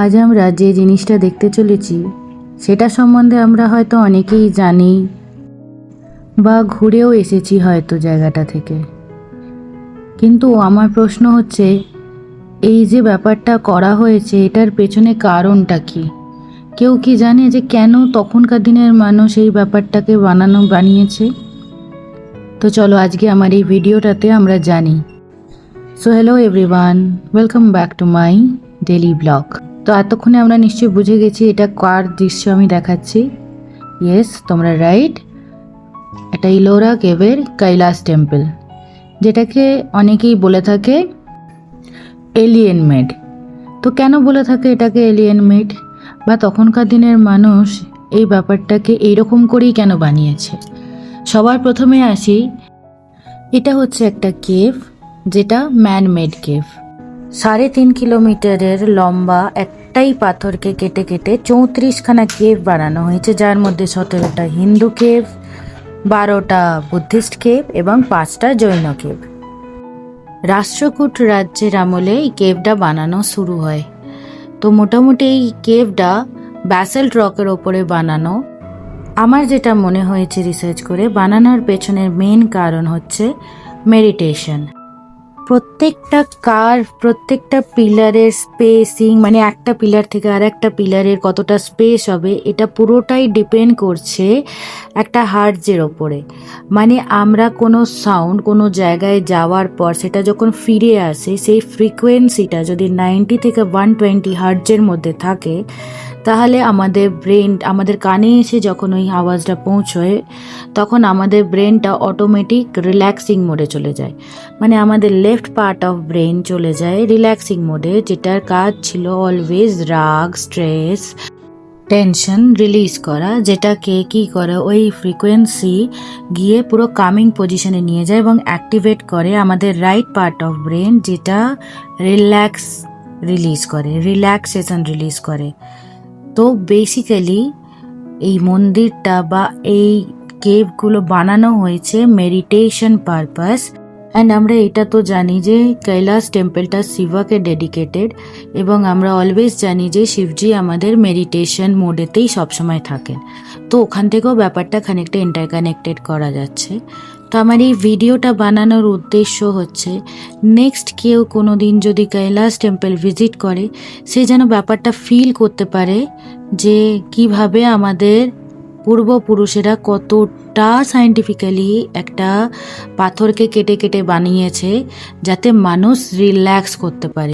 আজ আমরা যে জিনিসটা দেখতে চলেছি সেটা সম্বন্ধে আমরা হয়তো অনেকেই জানি বা ঘুরেও এসেছি হয়তো জায়গাটা থেকে। কিন্তু আমার প্রশ্ন হচ্ছে, এই যে ব্যাপারটা করা হয়েছে এটার পেছনে কারণটা কি? কেউ কি জানে যে কেন তখনকার দিনের মানুষ এই ব্যাপারটাকে বানিয়েছে? তো চলো আজকে আমার এই ভিডিওটাতে আমরা জানি। So hello everyone, welcome back to my daily blog. তো এতক্ষণে আমরা নিশ্চয়ই বুঝে গেছি এটা কার দৃশ্য আমি দেখাচ্ছি। ইয়েস, তোমরা রাইট, এটা ইলোরা কেভের কৈলাস টেম্পল, যেটাকে অনেকেই বলে থাকে এলিয়েন মেড। তো কেন বলে থাকে এটাকে এলিয়েন মেড, বা তখনকার দিনের মানুষ এই ব্যাপারটাকে এইরকম করেই কেন বানিয়েছে? সবার প্রথমে আসি, এটা হচ্ছে একটা কেভ, যেটা ম্যান মেড কেভ। 3.5 কিলোমিটারের লম্বা একটাই পাথরকে কেটে কেটে 34খানা কেভ বানানো হয়েছে, যার মধ্যে 17টা হিন্দু কেভ, 12টা বুদ্ধিস্ট কেভ এবং 5টা জৈন কেভ। রাষ্ট্রকূট রাজ্যের আমলে এই কেভটা বানানো শুরু হয়। তো মোটামুটি এই কেভটা ব্যাসাল্ট রকের ওপরে বানানো। আমার যেটা মনে হয়েছে রিসার্চ করে, বানানোর পেছনের মেন কারণ হচ্ছে মেডিটেশন। প্রত্যেকটা পিলারের স্পেসিং, মানে একটা পিলার থেকে আর একটা পিলারের কতটা স্পেস হবে, এটা পুরোটাই ডিপেন্ড করছে একটা হার্টজের ওপরে। মানে আমরা কোনো সাউন্ড কোনো জায়গায় যাওয়ার পর সেটা যখন ফিরে আসে, সেই ফ্রিকোয়েন্সিটা যদি 90 থেকে 120 হার্টজের মধ্যে থাকে, তাহলে আমাদের কানে এসে যখন ওই আওয়াজটা পৌঁছয়, তখন আমাদের ব্রেনটা অটোমেটিক রিল্যাক্সিং মোডে চলে যায়। মানে আমাদের লেফট পার্ট অফ ব্রেন চলে যায় রিল্যাক্সিং মোডে, যেটার কাজ ছিল অলওয়েজ রাগ, স্ট্রেস, টেনশন রিলিজ করা, যেটাকে কি করে ওই ফ্রিকোয়েন্সি গিয়ে পুরো কামিং পজিশনে নিয়ে যায় এবং অ্যাক্টিভেট করে আমাদের রাইট পার্ট অফ ব্রেন, যেটা রিল্যাক্সেশন রিলিজ করে। তো বেসিক্যালি এই মন্দিরটা বা এই কেভগুলো বানানো হয়েছে মেডিটেশন পারপাস। অ্যান্ড আমরা এটা তো জানি যে কৈলাস টেম্পলটা শিবাকে ডেডিকেটেড, এবং আমরা অলওয়েজ জানি যে শিবজি আমাদের মেডিটেশন মোডেতেই সবসময় থাকেন। তো ওখান থেকেও ব্যাপারটা খানিকটা ইন্টারকানেক্টেড করা যাচ্ছে। তো আমার এই ভিডিওটা বানানোর উদ্দেশ্য হচ্ছে, নেক্সট কেউ কোনো দিন যদি কৈলাস টেম্পল ভিজিট করে, সে যেন ব্যাপারটা ফিল করতে পারে যে কিভাবে আমাদের পূর্বপুরুষেরা কতটা সায়েন্টিফিক্যালি একটা পাথরকে কেটে কেটে বানিয়েছে যাতে মানুষ রিল্যাক্স করতে পারে।